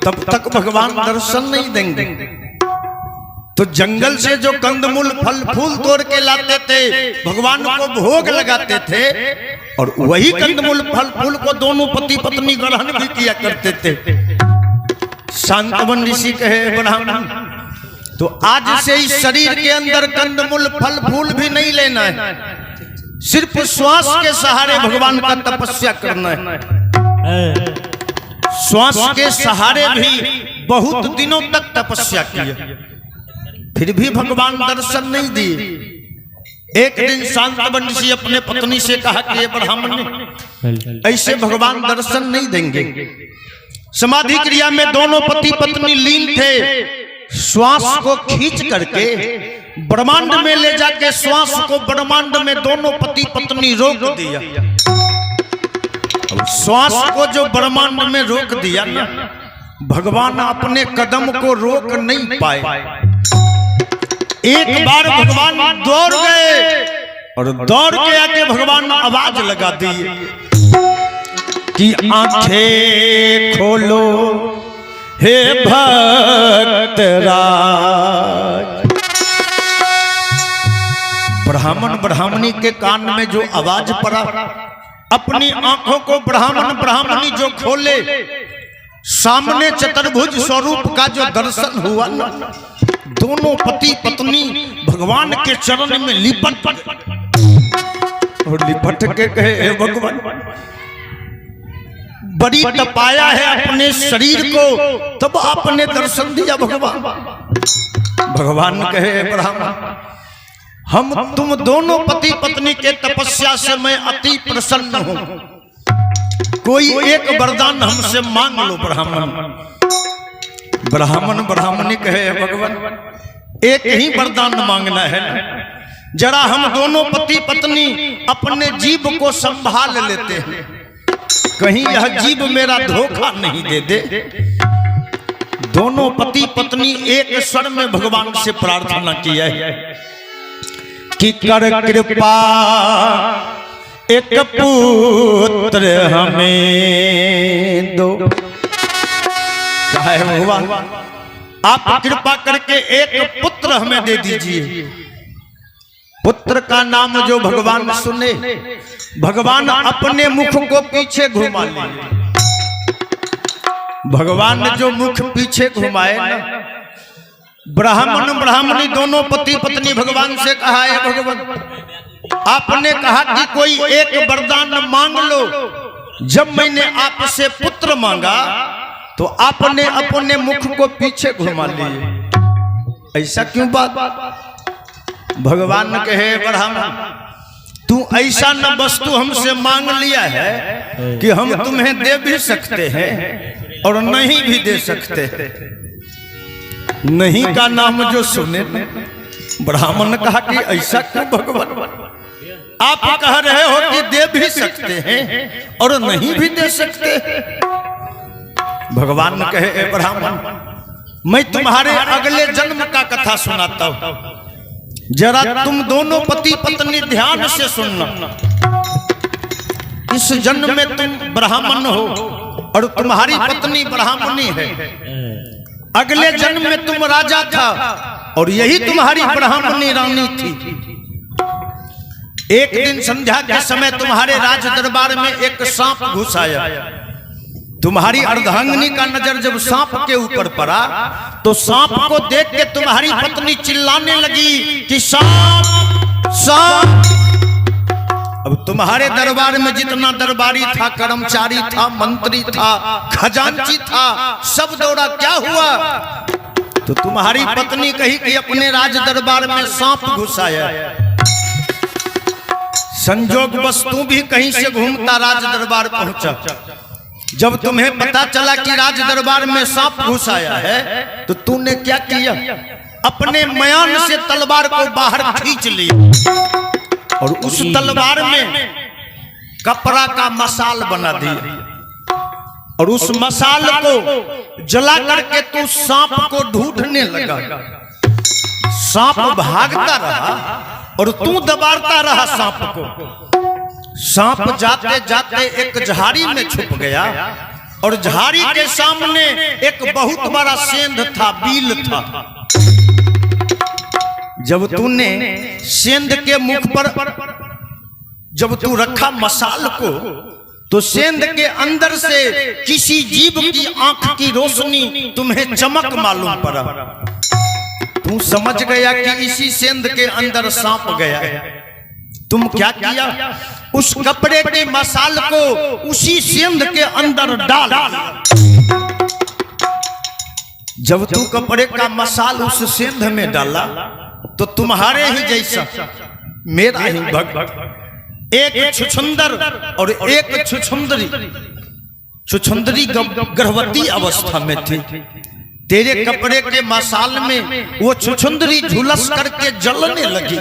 तब तक भगवान दर्शन नहीं देंगे। तो जंगल से जो कंदमूल फल फूल तोड़ के लाते थे, भगवान को भोग लगाते थे, और वही कंदमूल फल फूल को दोनों पति पत्नी ग्रहण भी किया करते थे। शांतवन ऋषि कहे ब्राह्मण, तो आज से इस शरीर के अंदर कंदमूल फल फूल भी नहीं लेना है, सिर्फ श्वास के सहारे भगवान का तपस्या करना है। श्वास के सहारे भी बहुत दिनों तक तपस्या की, फिर भी भगवान दर्शन नहीं दिए। एक दिन शांतवन ऋषि अपने पत्नी से कहा कि ब्राह्मण, ऐसे भगवान दर्शन नहीं देंगे। समाधि क्रिया में दोनों पति पत्नी लीन थे। श्वास को खींच करके ब्रह्मांड में ले जाके श्वास को ब्रह्मांड में दोनों पति पत्नी रोक दिया। श्वास को जो ब्रह्मांड में रोक दिया ना, भगवान अपने कदम को रोक नहीं पाए। एक बार भगवान दौड़ गए और दौड़ के आके भगवान आवाज लगा दी कि आंखें खोलो हे भक्तराज। ब्राह्मण ब्राह्मणी के कान में जो आवाज पड़ा, अपनी आंखों को ब्राह्मण ब्राह्मणी जो खोले, सामने चतुर्भुज स्वरूप का जो दर्शन हुआ ना, दोनों पति पत्नी भगवान के चरण में लिपट पड़े और लिपट के कहे, हे भगवान, बड़ी तपाया है अपने शरीर को, तब आपने दर्शन दिया भगवान। भगवान कहे, ब्राह्मण, हम तुम दोनों पति पत्नी के तपस्या से मैं अति प्रसन्न हूं, कोई एक वरदान हमसे मांग लो। ब्राह्मण ब्राह्मणी कहे, भगवान, एक ही वरदान मांगना है, जरा हम दोनों पति पत्नी अपने जीव को संभाल लेते हैं, कहीं यह जीव मेरा धोखा नहीं दे दे। दोनों पति पत्नी एक स्वर में भगवान से प्रार्थना किया है कि कर कृपा एक पुत्र हमें दो। कहा है भगवान, आप कृपा करके एक पुत्र हमें दे दीजिए। पुत्र का नाम जो भगवान सुने, भगवान अपने मुख को पीछे घुमा ले। भगवान ने जो मुख पीछे घुमाए ना, ब्राह्मण ब्राह्मणी दोनों पति पत्नी भगवान से कहा है, भगवान, आपने कहा कि कोई एक वरदान मांग लो। जब मैंने आपसे पुत्र मांगा तो आपने अपने मुख को पीछे घुमा लिए, ऐसा क्यों बात? भगवान कहे, ब्राह्मण, तू ऐसा न वस्तु हमसे मांग लिया है कि हम तुम्हें दे भी सकते हैं और नहीं भी दे सकते हैं। नहीं का नाम जो सुने, ब्राह्मण कहा कि ऐसा क्यों भगवान? आप कह रहे हो कि दे भी सकते हैं और नहीं भी दे सकते हैं। भगवान कहे, ब्राह्मण, मैं तुम्हारे अगले जन्म का कथा सुनाता हूं, जरा तुम दोनों पति पत्नी ध्यान से सुनना। इस जन्म में तुम ब्राह्मण हो और तुम्हारी पत्नी ब्राह्मणी है। अगले जन्म में तुम राजा था और यही तुम्हारी ब्राह्मणी रानी थी। एक दिन संध्या के समय तुम्हारे राज दरबार में एक सांप घुस आया। तुम्हारी अर्धांगिनी का नजर जब सांप के ऊपर पड़ा तो सांप को देख के तुम्हारी पत्नी चिल्लाने लगी कि सांप सांप। अब तुम्हारे दरबार में जितना दरबारी था, कर्मचारी था, मंत्री था, खजांची था, सब दौड़ा। क्या हुआ? तो तुम्हारी पत्नी कही कि अपने राज दरबार में सांप घुस आया। संजोग बस तू भी कहीं से घूमता राज दरबार पहुंचा। जब तुम्हें पता चला कि राज दरबार में सांप घुस आया है तो तूने क्या किया? अपने मयान से तलवार को बाहर खींच लिया और उस तलवार में कपड़ा का मसाल बना दिया और उस मसाल को जला करके तू सांप को ढूंढने लगा। सांप भागता रहा और तू दबाता रहा सांप को। सांप जाते जाते एक झाड़ी में छुप गया और झाड़ी के सामने एक बहुत बड़ा सेंध था, बील था। जब तूने सेंध के मुख पर जब तू रखा मसाल को, तो सेंध के अंदर से किसी जीव की आंख की रोशनी तुम्हें चमक मालूम पड़ा। तू समझ गया कि इसी सेंध के अंदर सांप गया है। तुम क्या किया? उस कपड़े के मसाल को उसी सेंध के अंदर डाल। जब तू कपड़े का मसाल उस सेंध में डाला, तो तुम्हारे ही जैसा मेरा ही भक्त, एक छुछुंदर और एक छुछुंदरी गर्भवती अवस्था में थी। तेरे कपड़े के मसाल में वो छुछुंदरी झुलस करके जलने लगी।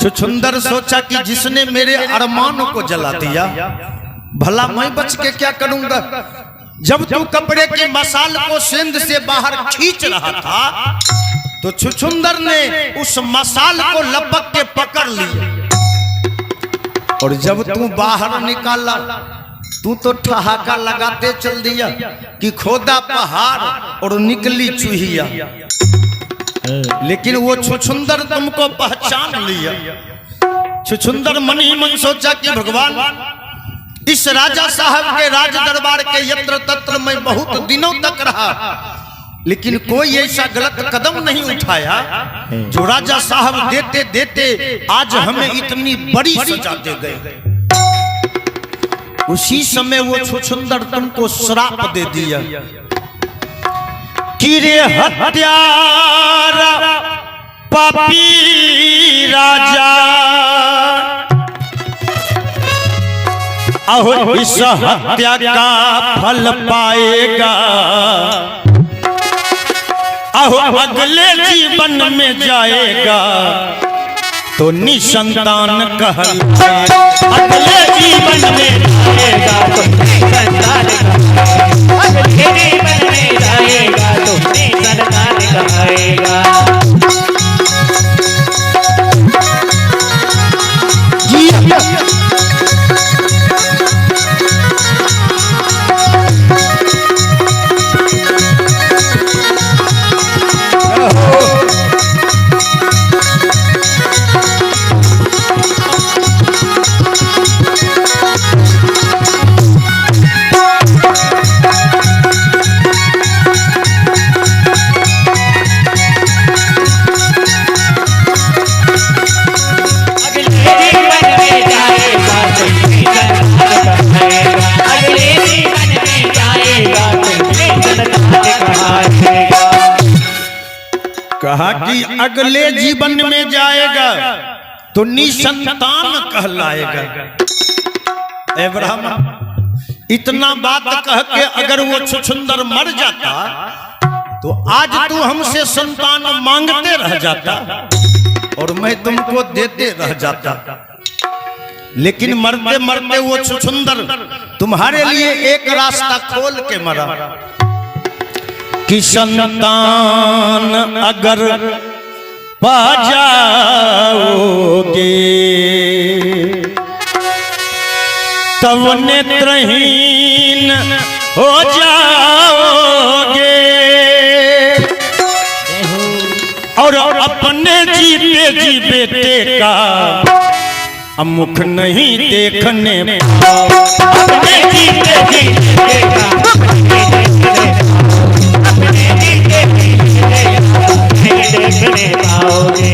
छुछुंदर सोचा कि जिसने मेरे अरमान को जला दिया, भला मैं बच के क्या करूंगा। जब तू कपड़े के मसाल को सेंध से बाहर खींच रहा था, तो छुछुंदर ने उस मसाल को लपक के पकड़ लिया। और जब तू बाहर निकाला, तू तो ठहाका लगाते चल दिया कि खोदा पहाड़ और निकली चूहिया। लेकिन वो छुछुंदर तुमको पहचान लिया। छुछुंदर मन ही मन सोचा कि भगवान, इस राजा साहब के राज दरबार के यत्र तत्र मैं बहुत दिनों तक रहा, लेकिन कोई ऐसा गलत कदम नहीं उठाया जो राजा साहब देते देते आज हमें इतनी बड़ी सजा दे गए। उसी समय वो छुछुंदर तुमको श्राप दे दिया कि रे हत्यारा पापी राजा, अहो इस हत्या का फल पाएगा, अहो अगले जीवन में जाएगा तो निसंतान कहलाएगा। अगले जीवन में जाएगा तो निसंतान कहलाएगा, अगले जीवन में जाएगा तो निसंतान कहलाएगा। कहा कि अगले जीवन में जाएगा तो निसंतान कहलाएगा। ए ब्राह्मण, इतना बात कह के अगर वो छुछुंदर मर जाता तो आज तू हमसे संतान मांगते रह जाता और मैं तुमको देते रह जाता। लेकिन मरते मरते वो छुछुंदर तुम्हारे लिए एक रास्ता खोल के मरा कि संतान अगर पा जाओगे तब नेत्रहीन हो जाओगे और अपने जीते जी बेटे का मुख नहीं देखने पाओ। अपने जीते जी बेटे का देखने पाओगे।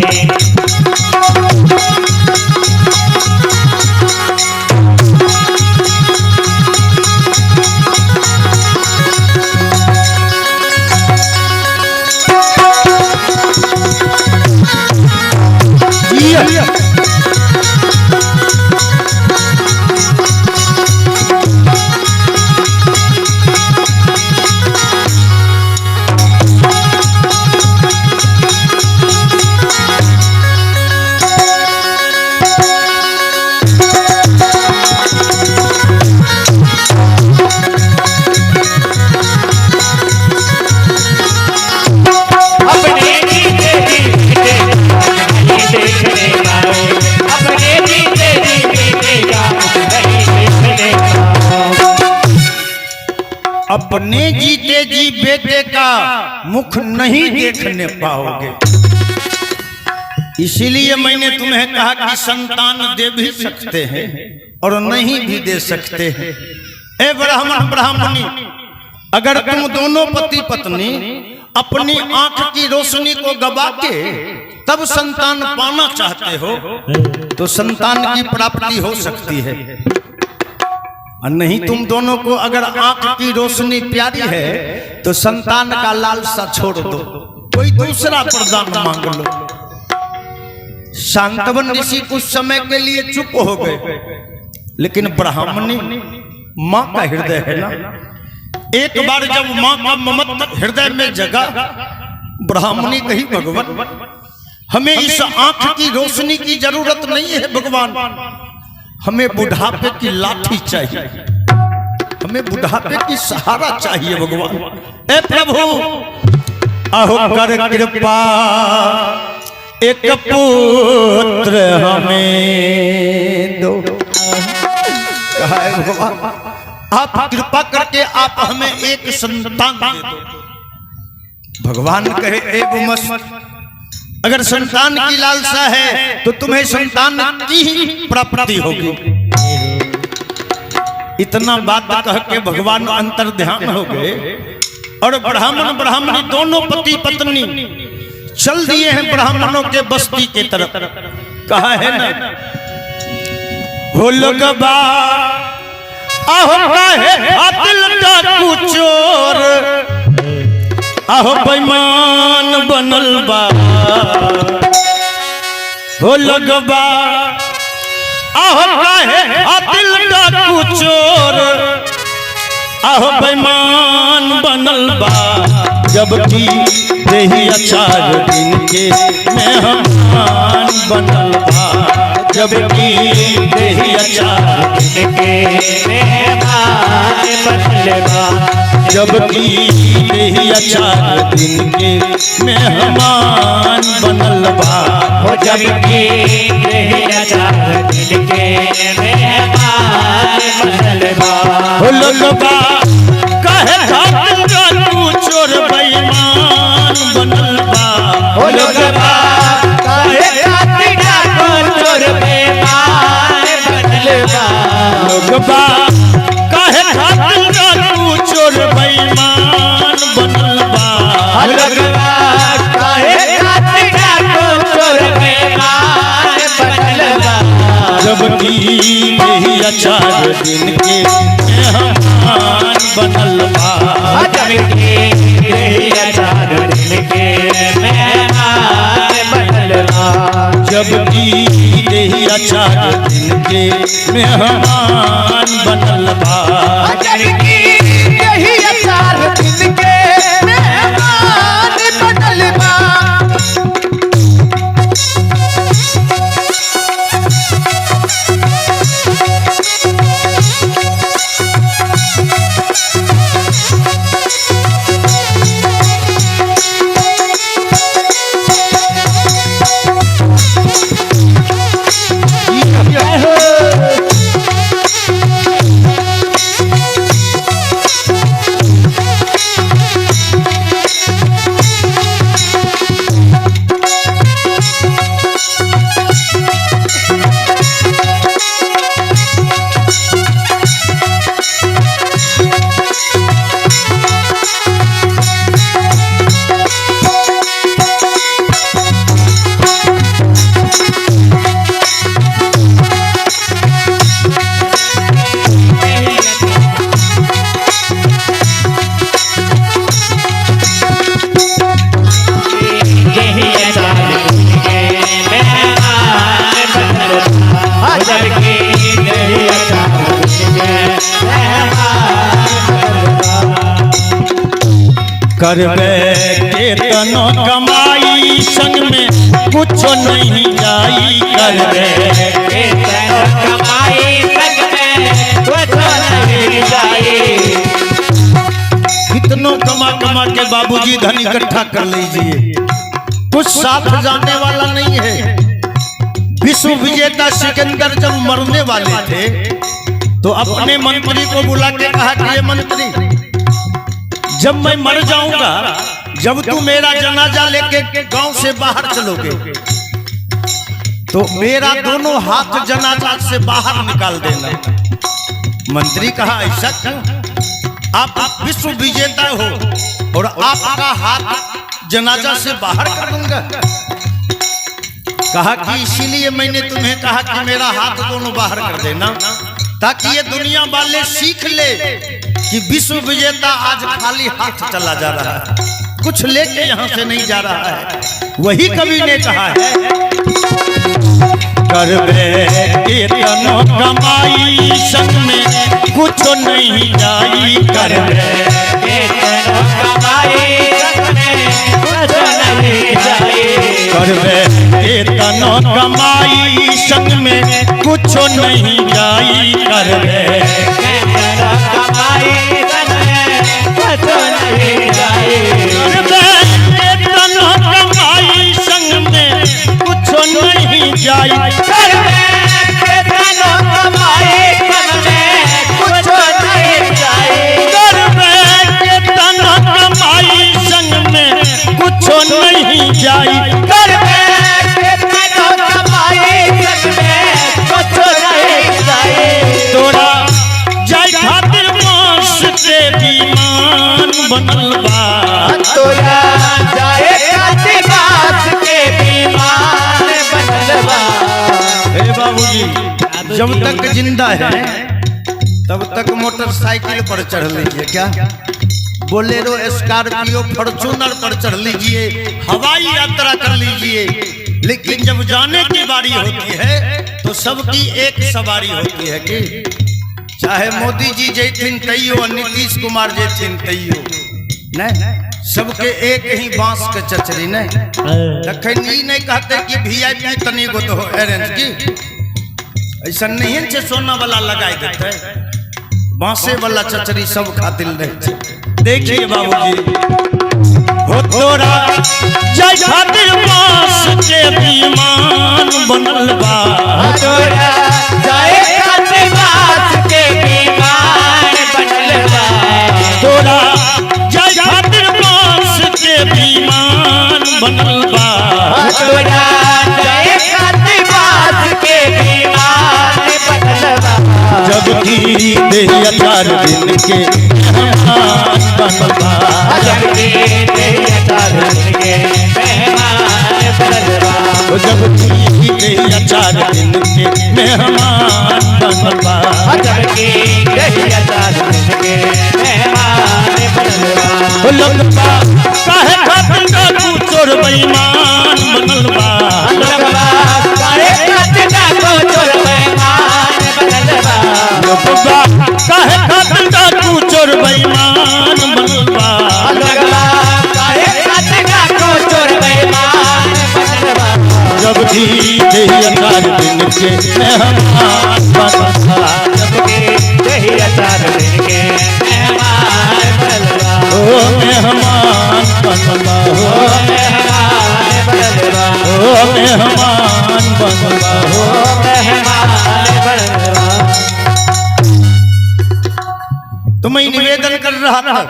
अपने जीते जी बेटे का मुख नहीं देखने पाओगे। इसीलिए मैंने तुम्हें कहा कि संतान दे भी सकते हैं और नहीं भी दे सकते हैं। ए ब्राह्मण ब्राह्मणी, अगर तुम दोनों पति पत्नी अपनी आंख की रोशनी को गवा के तब संतान पाना चाहते हो तो संतान की प्राप्ति हो सकती है, और नहीं तुम दोनों को अगर आंख की रोशनी प्यारी है तो संतान का लालसा छोड़ दो, कोई दूसरा प्रदान मांग लो। शांतवन ऋषि कुछ समय के लिए चुप हो गए, लेकिन ब्राह्मणी मां का हृदय है ना, एक बार जब मां का ममत्व हृदय में जगा, ब्राह्मणी कही भगवान हमें इस आंख की रोशनी की जरूरत नहीं है भगवान, हमें बुढ़ापे की लाठी चाहिए, हमें बुढ़ापे की सहारा चाहिए भगवान। ए प्रभु अहो कर कृपा एक पुत्र हमें दो। कहा है भगवान आप कृपा करके आप हमें एक संतान दे दो। भगवान कहे ए मस्त, अगर संतान की लालसा है तो तुम्हें संतान की ही प्राप्ति होगी। इतना बात कह के भगवान अंतर ध्यान हो गए और ब्राह्मण ब्राह्मणी दोनों पति पत्नी चल दिए हैं ब्राह्मणों के बस्ती के तरफ। कहा है ना हो लगबा आहो काहे दिल डाकू चोर, आहो बेईमान बनल बा, हो लगबा आहो काहे दिल डाकू चोर, आहो बेईमान बनल बा, जबकि देही अचार दिन के मेहमान बनल बा, जबकि देही अचार दिन के मेहमान बनल बा, जबकि देही अचार दिन के मेहमान बनल बा, हो जबकि देही अचार दिन के मेहमान बनल बा, हो लगबा कहे खातिर डाकू चोर बेईमान बनल बा, हो लगबा कहे खातिर डाकू चोर बेईमान बनल बा, लगबा कहे खातिर डाकू चोर बेईमान बनल बा, लगबा कहे खातिर डाकू चोर बेईमान बनल बा, जबकि देही अचार दिन के मेहमान बनल बा, जबकि देही अचार दिन के मेहमान बनल बा, जबकि देही अचार दिन के मेहमान बनल बा, जबकि देही अचार दिन के मेहमान बनल बा। करबे केतनो कमाई संग में कुछ नहीं जाई, करबे केतनो कमाई संग में कुछ नहीं जाई। कितनों कमा कमा के बाबूजी धन इकट्ठा कर लीजिए, कुछ साथ जाने वाला नहीं है। विश्व विजेता सिकंदर जब मरने वाले थे तो अपने मंत्री को बुला के कहा कि ये मंत्री जब मैं मर जाऊंगा, जब तू मेरा जनाजा लेके गांव से बाहर चलोगे, तो मेरा दोनों हाथ जनाजा से बाहर निकाल देना। मंत्री कहा ऐसा क्यों? आप विश्व विजेता हो और आपका हाथ जनाजा से बाहर कर दूंगा। कहा कि इसीलिए मैंने तुम्हें कहा कि मेरा हाथ दोनों बाहर कर देना, ताकि ये दुनिया वाले सीख ले कि विश्व विजेता आज खाली हाथ चला जा रहा है, कुछ लेके यहाँ से नहीं जा रहा है। वही कवि ने कहा है, करबे केतनो कमाई संग में कुछ नहीं जाई, करबे केतनो कमाई संग में कुछ नहीं जाई, करबे केतनो कमाई संग में कुछ नहीं जाई, करबे केतनो कमाई संग में कुछ नहीं जाई, करबे केतनो कमाई संग में कुछ नहीं जाई, करबे केतनो कमाई संग में कुछ नहीं जाई, करबे केतनो कमाई संग में कुछ नहीं जाई, करबे केतनो कमाई संग में कुछ नहीं जाई। तोरा जाय खातिर मांस के बीमान बनल बा, तोरा जाय खातिर मांस के बीमान बनल बा। हे बाबूजी, जब तक जिंदा है तब तक मोटरसाइकिल पर चढ़ लीजिए, क्या बोलेरो, स्कॉर्पियो, फॉर्च्यूनर पर चढ़ लीजिए, हवाई यात्रा कर लीजिए, लेकिन जब जाने की बारी होती है तो सबकी एक सवारी होती है कि चाहे मोदी जी जैथिन तैयो और नीतीश कुमार जैथिन तैयो, नहीं सबके एक ही बांस के चचरी, नहीं तखन ई नहीं कहते कि वीआईपी तनी गो तो अरेंज की, ऐसा नहीं है सोना वाला लगाई देते, बांसे वाला चचरी सब खातिर नहीं। देखिए बाबूजी, हो तोरा जय खातिर बांस के बीमान बनल बा, तोरा जय खातिर बांस के बीमान बनल बा, तोरा जय खातिर बांस के बीमान बनल बा, तोरा जय खातिर बांस के बीमान बनल बा। जबकि तेरी 4 दिन के मेहमान बनल बा, जबकि तेरी 4 दिन के मेहमान बनल बा, जबकि तेरी 4 दिन के मेहमान बनल बा, जबकि तेरी 4 दिन के मेहमान बनल बा। लगबा काहे खातिर तू चोर बेईमान बनल बा, लगबा काहे खातिर तू चोर बेईमान बनल बा, लगबा काहे खातिर तू चोर बेईमान बनल बा, लगबा काहे खातिर तू चोर बेईमान बनल बा। जबकि तेरी 4 दिन के मेहमान बनल बा, जबकि तेरी 4 दिन के मेहमान बनल बा, ओ मेहमान बनल बा, ओ मेहमान बनल बा, ओ मेहमान बनल बा, ओ मेहमान बनल बा। तो मैं निवेदन कर रहा था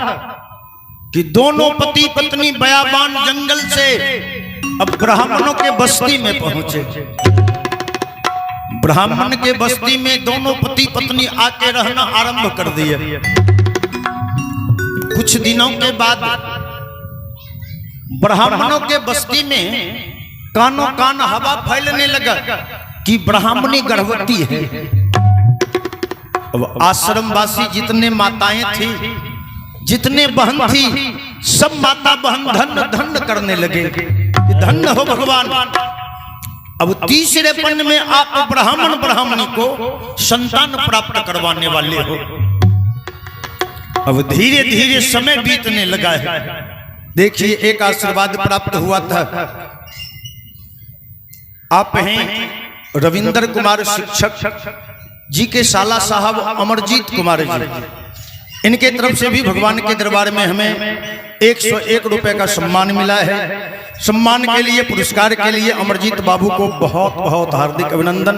कि दोनों पति पत्नी बयाबान जंगल से अब ब्राह्मणों के बस्ती में पहुंचे। ब्राह्मण के बस्ती में दोनों पति पत्नी आके रहना आरंभ कर दिए। कुछ दिनों के बाद ब्राह्मणों के बस्ती में कानों कान हवा फैलने लगा कि ब्राह्मणी गर्भवती है। अब आश्रमवासी जितने माताएं थी, जितने बहन थी, सब माता बहन धन्य धन्य करने लगे, धन्य हो भगवान। अब तीसरे पन्न में आप ब्राह्मण ब्राह्मणी को संतान प्राप्त करवाने वाले हो। अब धीरे धीरे समय बीतने लगा है। देखिए एक आशीर्वाद प्राप्त हुआ था। आप हैं रविंद्र कुमार शिक्षक जी के साला साहब अमरजीत कुमार जी, इनके तरफ से भी भगवान के दरबार में हमें 101 रुपए का सम्मान मिला है। सम्मान के लिए, पुरस्कार के लिए अमरजीत बाबू को बहुत बहुत हार्दिक अभिनंदन।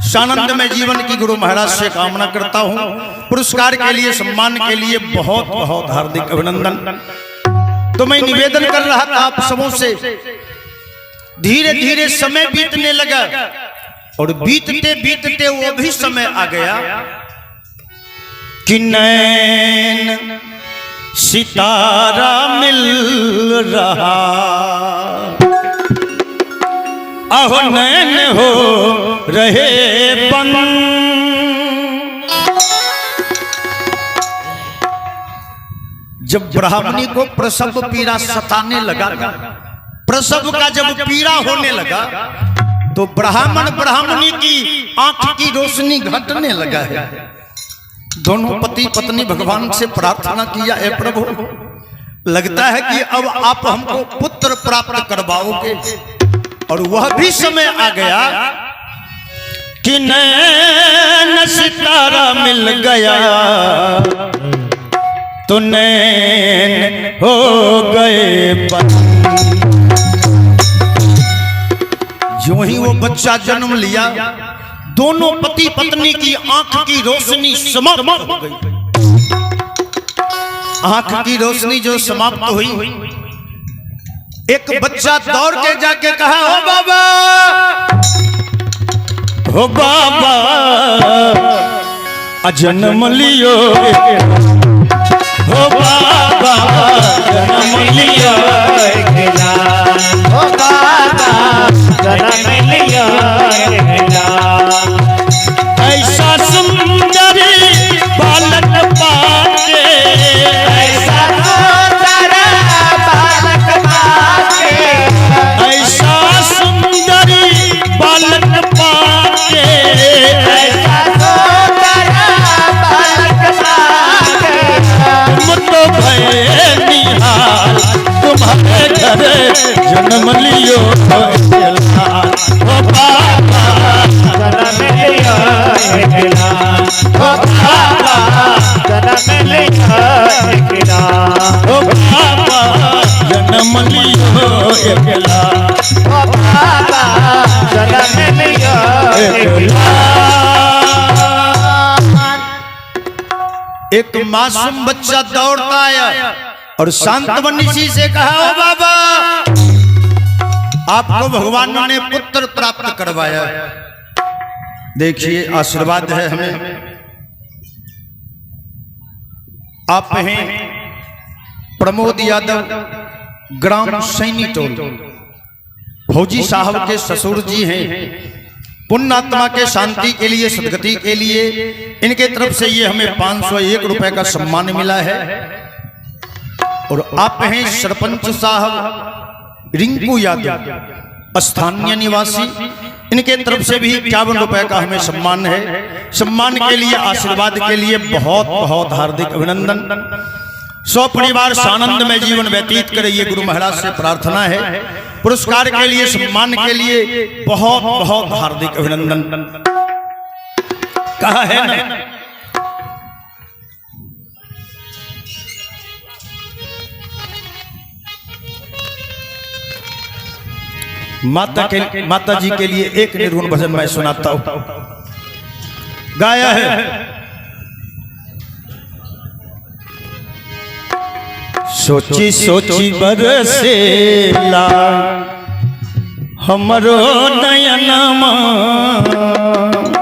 सानंद में जीवन की गुरु महाराज से कामना करता हूं। पुरस्कार के लिए, सम्मान के लिए बहुत बहुत हार्दिक अभिनंदन। तो मैं निवेदन कर रहा था आप सबों से, धीरे धीरे समय बीतने लगा और बीतते बीतते वो भी समय आ गया कि नैन सितारा मिल रहा, अहो नैन हो रहे बन। जब ब्राह्मणी को प्रसव पीड़ा सताने लगा, प्रसव का जब पीड़ा होने लगा, तो ब्राह्मण ब्राह्मणी की आंख की रोशनी घटने लगा है। दोनों पति पत्नी भगवान से प्रार्थना किया, हे प्रभु, लगता है कि अब आप हमको पुत्र प्राप्त करवाओगे। और वह भी समय आ गया कि नैन सितारा मिल गया, तो नैन हो गए बन। जो ही वो बच्चा जन्म लिया, दोनों पति पत्नी की आंख की रोशनी समाप्त हो गई। आंख की रोशनी जो समाप्त हुई, एक बच्चा दौड़ के जाके कहा, ओ बाबा, ओ बाबा, जन्म लियो, ओ बाबा, जन्म लियो, ओ बाबा, जन्म लियो। ऐसा सुंदर बालक पाके, ऐसा सुंदर बालक पाके, ऐसा सुंदर बालक पाके, ऐसा सुंदर बालक पाके, तुम तो भये निहाल, तुम्हारे घर जन्म लियो, ओ बाबा, जन्म लियो, ओ बाबा, जन्म लियो, ओ बाबा, जन्म लियो, ओ बाबा, जन्म लियो। एक मासूम बच्चा दौड़ता आया और शांतवनी जी से कहा, ओ बाबा, आपको भगवान ने पुत्र प्राप्त करवाया। देखिए, आशीर्वाद है हमें। आप हैं प्रमोद यादव, ग्राम सैनी टोल, फौजी साहब के ससुर जी हैं। पुण्यात्मा के शांति के लिए, सदगति के लिए इनके तरफ से ये हमें 501 रुपए का सम्मान मिला है। और आप हैं सरपंच साहब रिंकू यादव, स्थानीय निवासी, इनके तरफ से भी 51 रुपए का हमें सम्मान है। सम्मान के लिए, आशीर्वाद के लिए बहुत बहुत हार्दिक अभिनंदन। सौ परिवार सानंद में जीवन व्यतीत करे, ये गुरु महाराज से प्रार्थना है। पुरस्कार के लिए, सम्मान के लिए बहुत बहुत हार्दिक अभिनंदन। कहा है ना, माता जी के लिए एक निर्गुण भजन मैं सुनाता हूं। गाया है, सोची सोची बरसेला हमरो नयनमा।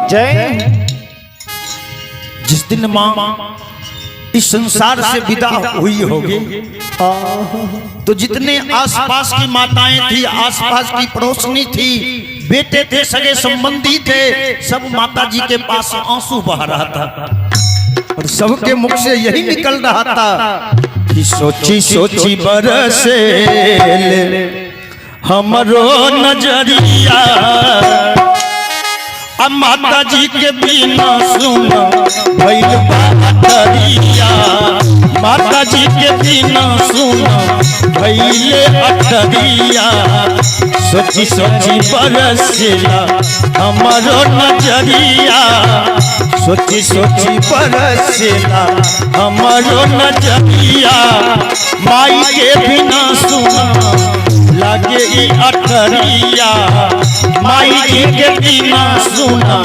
जय। जिस दिन मां इस संसार से विदा हुई होगी, तो जितने आसपास की माताएं थी, आसपास की पड़ोसनी थी, बेटे थे, सगे संबंधी थे, सब माता जी के पास आंसू बहा रहा था और सबके मुख से यही निकल रहा था कि सोची सोची बरसे हमरो नजरिया, अब माता जी के बिना सुना भइल बातरिया, माता जी के बिना सुना भइले अटरिया। सोची सोची बरसेला हमरो नजरिया, सोची सोची बरसेला हमरो नजरिया। माई के बिना सुना लागे ई अटरिया, माई जी के बिना सुना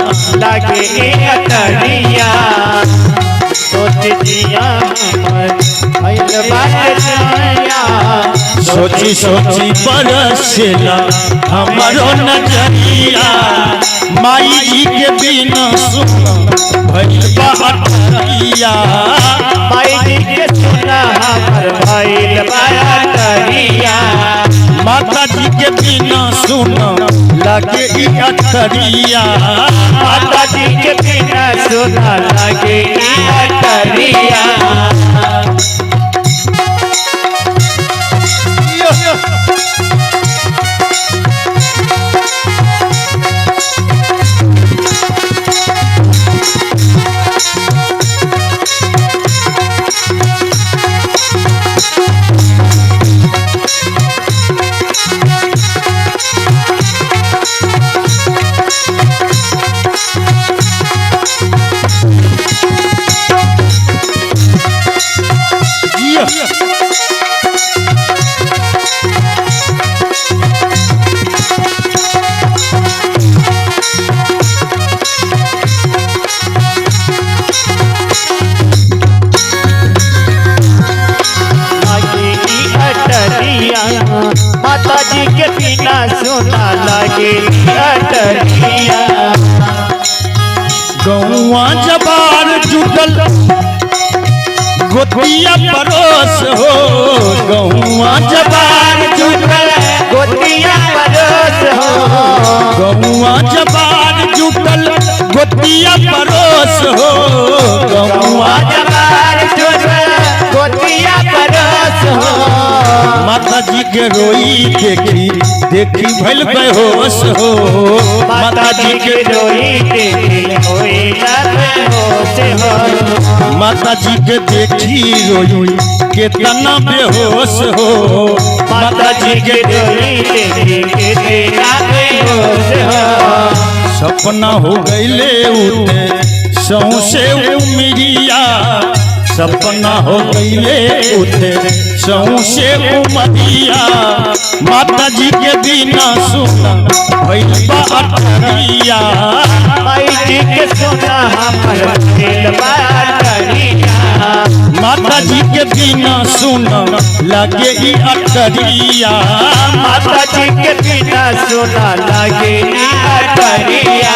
लगे अटरिया सोच दिया भइल बात छाया सोची सोची बरसेला हमारो नजरिया माई जी के बिना सुना भइल बाटरिया माई जी के सुना हमर भइल बाटरिया माता जी के बिना सुना लगे ई अटरिया माता जी के बिना सुना लगे अटरिया माता जी के बिना सुना लगे अटरिया गौआ जबार जुटल गोतिया परोस हो गौआ जबार जुटल गोतिया परोस हो गौआ जबार जुटल गोतिया परोस हो गौआ जबार जुटल गोतिया परोस हो माता जी के रोई देखी देखी भइल बेहोश हो माता जी के रोई देखी होई बेहोश हो माता जी के देखी रोई कितना बेहोश हो माता जी के रोई देखी कितना बेहोश हो सपना हो गईले उठे सौसे उमरिया सपना हो गईले उठे सौसे उमरिया माता जी के बिना सुना भइल बाटरिया माई जी के सुना हमर भइल बाटरिया माता जी के बिना सुना लगे ई अटरिया माता जी के बिना सुना लगे अटरिया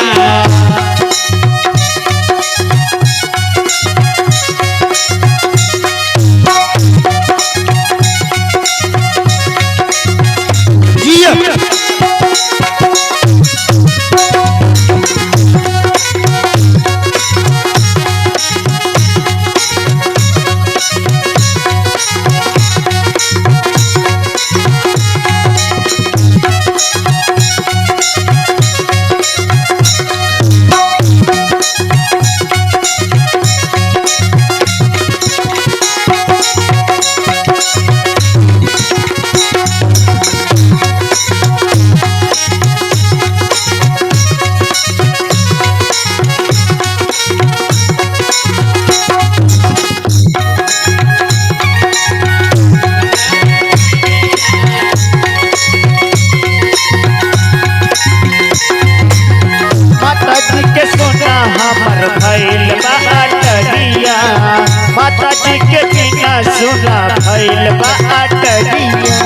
माता जी के बिना सुना भइल बाटरिया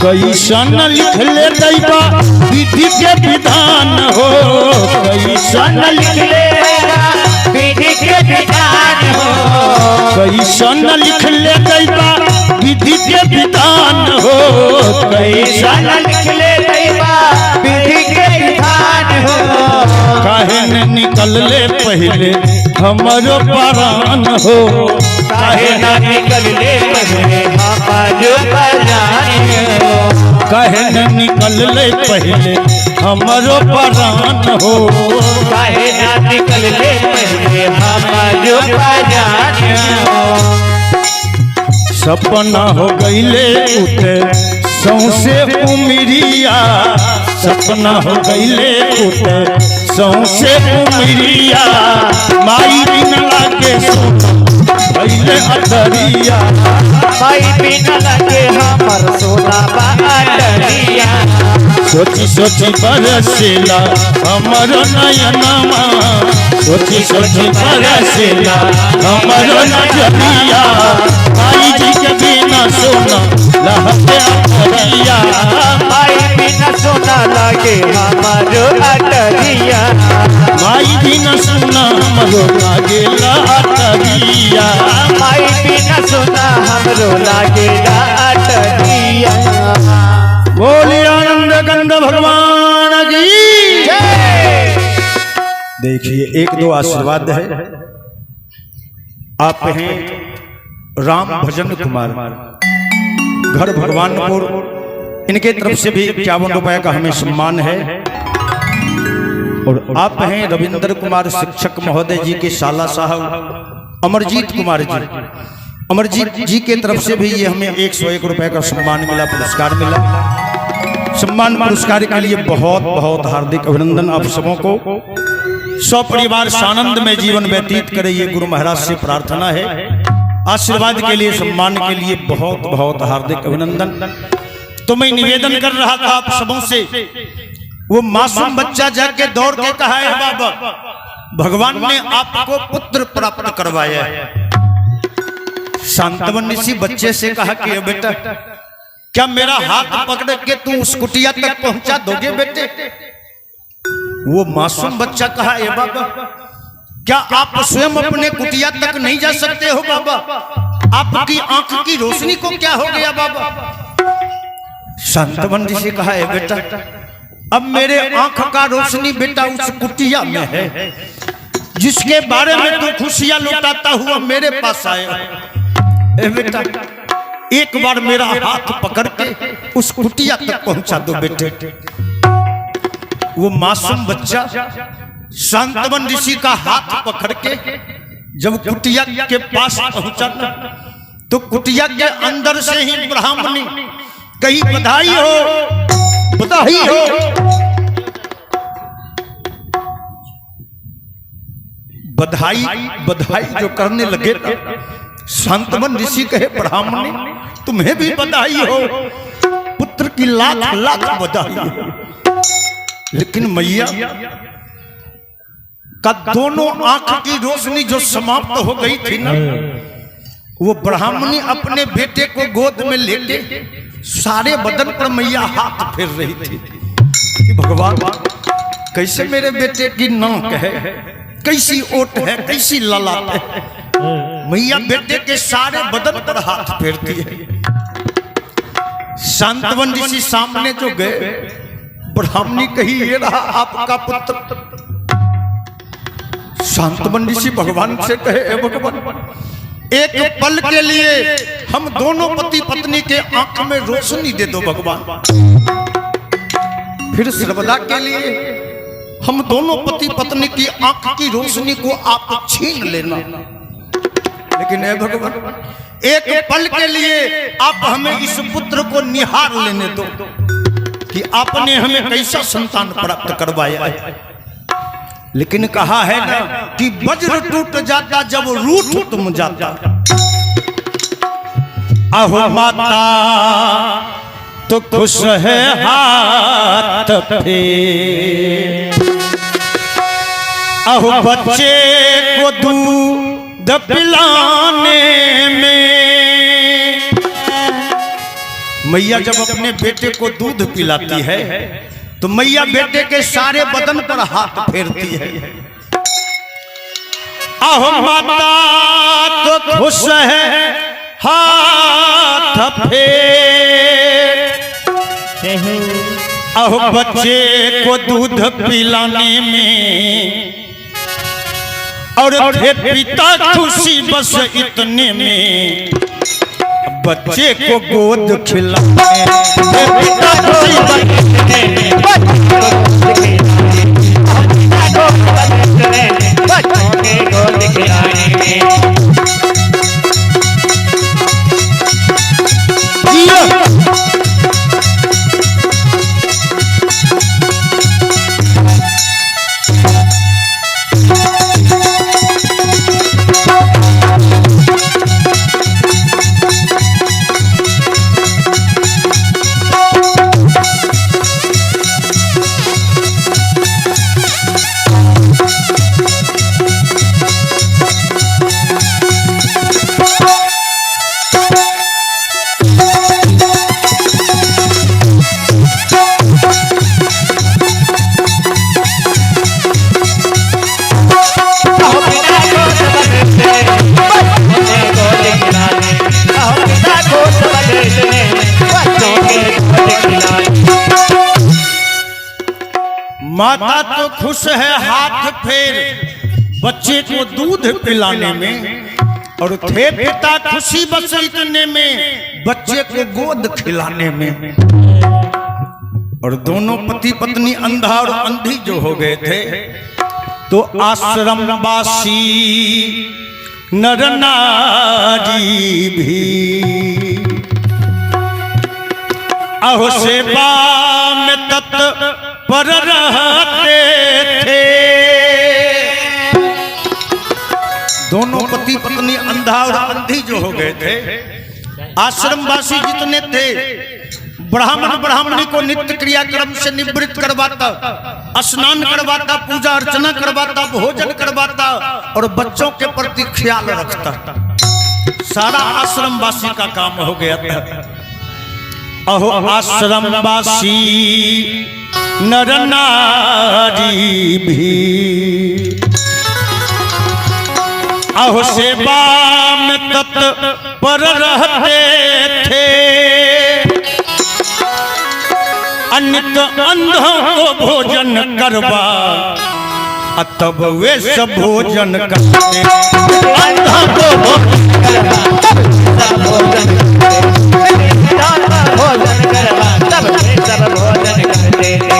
कैसन लिखले दैबा विधि के विधान हो कैसन लिखले विधि के विधान हो कैसन लिखले दैबा विधि के विधान हो कैसन लिखले दैबा विधि के विधान हो काहे न निकलले पहले हमरो परान हो काहे न निकलले पहले हमारो परान हो काहे न निकलले पहले हमरो परान हो काहे न निकलले पहले हमारो परान हो सपना हो गईले उठे सौसे उमरिया सपना हो गईले उठे सौसे उमरिया माई बिन लागे सोना भैले अटरिया। माई बिना लगे हमर सोना बाटरिया। सोची सोची बरसेला हमर नयनमा, सोची सोची बरसेला हमर नजरिया। माई जी के बिना सोना लहते अटरिया। माई बिना सोना लगे हमर अटरिया। माई बिना सोना हमरो लागेला अटरिया। माई बिना सोना हमरो लागेला अटरिया। बोले आनंद कंद भगवान की। देखिए एक दो आशीर्वाद है। आप हैं राम भजन कुमार, घर भगवानपुर, इनके तरफ से भी 51 रुपए का हमें सम्मान है। और आप हैं रविंद्र कुमार शिक्षक महोदय जी के साला साहब अमरजीत कुमार जी, अमरजीत जी के तरफ से भी ये हमें 101 रुपए का सम्मान मिला, पुरस्कार मिला। सम्मान पुरस्कार के लिए बहुत बहुत हार्दिक अभिनंदन आप सबों को। सपरिवार सानंद में जीवन व्यतीत करे, ये गुरु महाराज से प्रार्थना है। आशीर्वाद के लिए, सम्मान के लिए बहुत बहुत हार्दिक अभिनंदन। तो मैं निवेदन कर रहा था आप सबों से, वो मासूम बच्चा जाके दौड़ के कहा है बाबा भगवान ने आपको पुत्र प्राप्त करवाया है। शांतवन ऋषि बच्चे से कहा कि बेटा क्या मेरा हाथ पकड़ के तू उस कुटिया तक पहुंचा दोगे बेटे? वो मासूम बच्चा कहा ए बाबा क्या आप स्वयं अपने कुटिया तक नहीं जा सकते हो बाबा? आपकी आंख की रोशनी को क्या हो गया बाबा? शांतवन ऋषि कहा है बेटा अब मेरे आंख का रोशनी बेटा उस कुटिया में है जिसके बारे में तू खुशियां लुटाता हुआ मेरे पास आया। ए बेटा एक बार मेरा हाथ पकड़ के उस कुटिया तक पहुंचा दो बेटे। वो मासूम बच्चा शांतवन ऋषि का हाथ पकड़ के जब कुटिया के पास पहुंचा तो कुटिया के अंदर से ही ब्राह्मणी कही बधाई हो, बधाई हो। बधाई बधाई जो करने लगे शांतवन ऋषि कहे ब्राह्मणी तुम्हें भी बधाई हो, पुत्र की लाख लाख बधाई हो। लेकिन मैया का दोनों आंख की रोशनी जो समाप्त हो गई थी ना, वो ब्राह्मणी अपने बेटे को गोद में लेके सारे बदन पर मैया हाथ फेर रही थी कि भगवान कैसे मेरे बेटे की नाक है, कैसी ओट है, कैसी ललाट है। मैया बेटे के सारे बदन पर हाथ फेरती है। शांतवन ऋषि सामने जो गए ब्राह्मणी कही ये रहा आपका पुत्र। शांतवन ऋषि भगवान से कहे ए भगवान एक पल के लिए हम दोनों पति पत्नी के आंख में रोशनी दे दो भगवान, फिर सर्वदा के लिए हम दोनों पति पत्नी की आंख की रोशनी को आप छीन लेना। लेकिन हे भगवान एक पल के लिए आप हमें इस पुत्र को निहार लेने दो कि आपने हमें कैसा संतान प्राप्त करवाया है। लेकिन कहा है ना कि वज्र टूट जाता जब रूठ तुम जाता। अहो माता तो खुश है हाथ फेर, अहो बच्चे को दूध पिलाने में। मैया जब अपने बेटे को दूध पिलाती है तो मैया बेटे के सारे बदन पर हाथ फेरती है। अहो माता तो खुश है हाथ फेर, अहो बच्चे को दूध पिलाने में। और थे पिता खुशी बस इतने में बच्चे को गोद खिलाने। पिता खुशी बस इतने में बच्चों के गोद खिलाने में। माता तो खुश है हाथ फेर बच्चे को दूध पिलाने में, और थे पिता खुशी बस इतने में बच्चे को गोद खिलाने में। और दोनों पति पत्नी अंधा और अंधी जो हो गए थे, तो आश्रम वासी नर नारी भी अहो सेवा में तत्पर रहते थे। दोनों पति पत्नी अंधा और अंधी जो हो गए थे, आश्रमवासी जितने थे, ब्राह्मण ब्राह्मणी को नित्य क्रियाक्रम से निवृत्त करवाता, स्नान करवाता, पूजा अर्चना करवाता, भोजन करवाता और बच्चों के प्रति ख्याल रखता। सारा आश्रमवासी का काम हो गया था। अहो आश्रमवासी नर नारी भी अहो सेवा में तत्पर रहते थे। अनित अंधों को भोजन करवा तब वे सब भोजन करते। अंधों को भोजन करवा तब वे सब भोजन करते थे।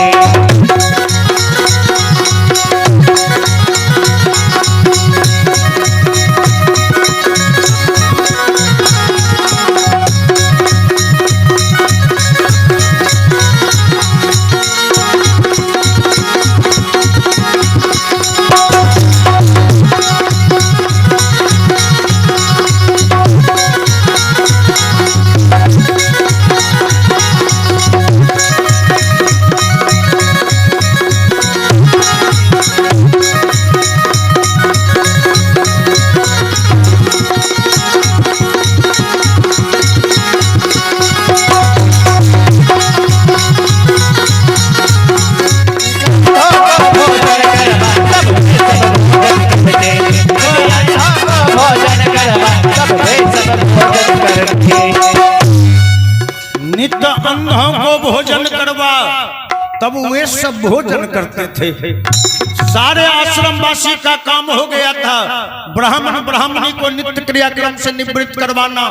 नित्य अंधों को भोजन करवा तब वे सब भोजन करते थे। सारे आश्रमवासी का काम हो गया था। ब्राह्मण ब्राह्मणी को नित्य क्रियाक्रम से निवृत्त करवाना,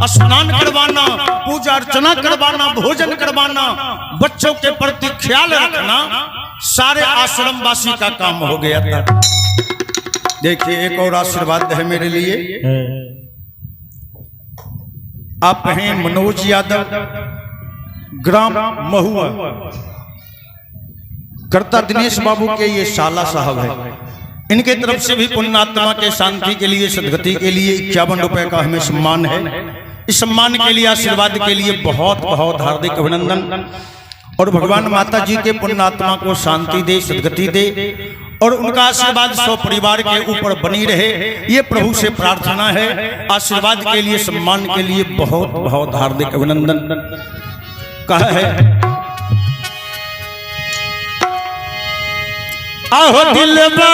स्नान करवाना, पूजा अर्चना करवाना, भोजन करवाना, बच्चों के प्रति ख्याल रखना, सारे आश्रमवासी का काम हो गया था। देखिए एक और आशीर्वाद है मेरे लिए। आप हैं मनोज यादव, ग्राम महुआ, कर्ता दिनेश बाबू के ये साला साहब है। इनके तरफ से भी पुण्यात्मा के शांति के लिए, सदगति के लिए 51 रुपए का हमें सम्मान है। इस सम्मान के लिए, आशीर्वाद के लिए बहुत बहुत हार्दिक अभिनंदन। और भगवान माता जी के पुण्यात्मा को शांति दे, सदगति दे और उनका आशीर्वाद सौ परिवार के ऊपर बनी रहे, ये प्रभु से प्रार्थना है। आशीर्वाद के लिए, सम्मान के लिए बहुत बहुत हार्दिक अभिनंदन। कहा है आहो दिलवा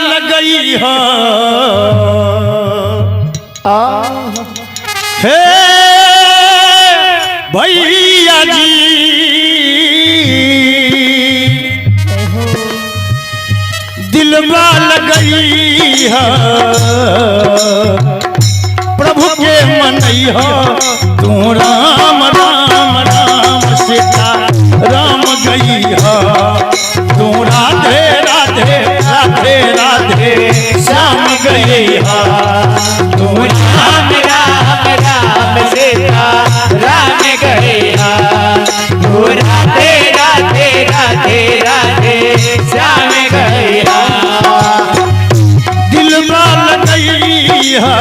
लगई हो हे भैया जी, दिलवा लगई हो प्रभु के मनैया, तू राम राम राम सीता राम गई हो, तू राधे राधे राधे राधे श्याम गई हो, तू राम राम राम सीता राम गई हो, तू राधे राधे राधे राधे श्याम गई हो। दिलवा लगई हो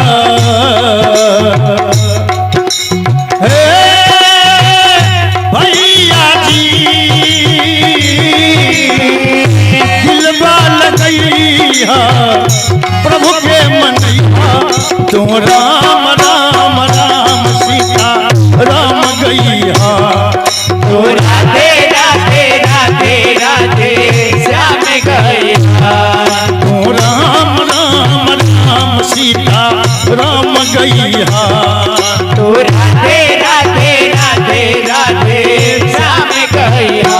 हे भैया जी, दिलवा लगई हो प्रभु के मनैया, तू राम राम राम सीता राम गई हो, तू राधे राधे राधे राधे श्याम गई हो, तू राम राम राम सीता राम गई हो, तू राधे राधे राधे राधे श्याम गई हो।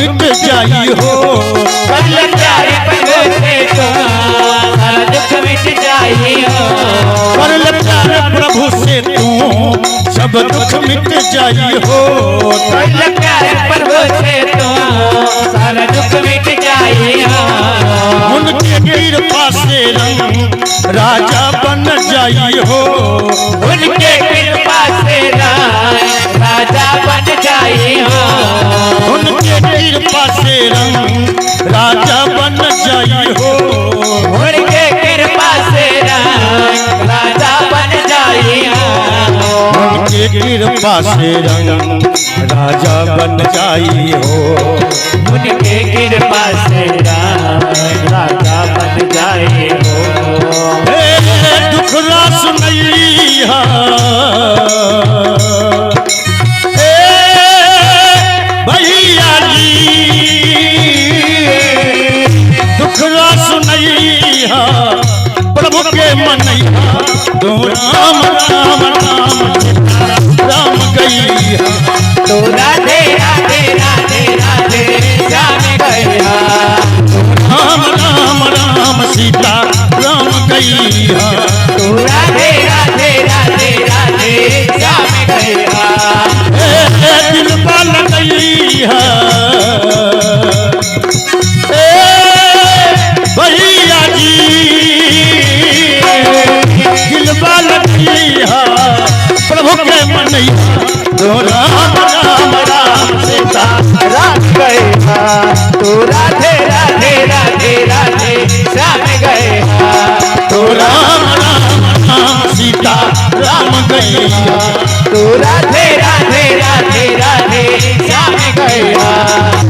मिट जाई हो। कर ले प्यार प्रभु से तो सारा दुख मिट जाई हो। कर ले प्यार प्रभु से तू सब दुख मिट जाई हो। कर ले प्यार प्रभु से तो सारा दुख मिट जाई हो। उनके कृपा से रंग राजा बन जाई हो। उनके कृपा से राजा बन जाई हो। उनके कृपा से रंग राजा बन जाई हो। उनके कृपा से राजा बन जाई हो। उनके कृपा से रंग राजा बन जाई हो। उनके कृपा से राजा बन जाई हो। दुख रास नैया भैया जी दुख रास नैया प्रभु के मनैया तो राम राम राम राम गैया तो राधे राधे राधे राधे श्याम गैया। राम राम राम सीता राम गैया तो राधे राधे राधे राधे श्याम गैया। दिल बाल गैया भैया जी दिल बाल गैया प्रभु के मनैया तो राम राम राम सीता राम गैया। तो राधे राधे राधे राधे श्याम गैया। तो राम राम राम सीता राम गैया तो राधे राधे राधे राधे श्याम गैया।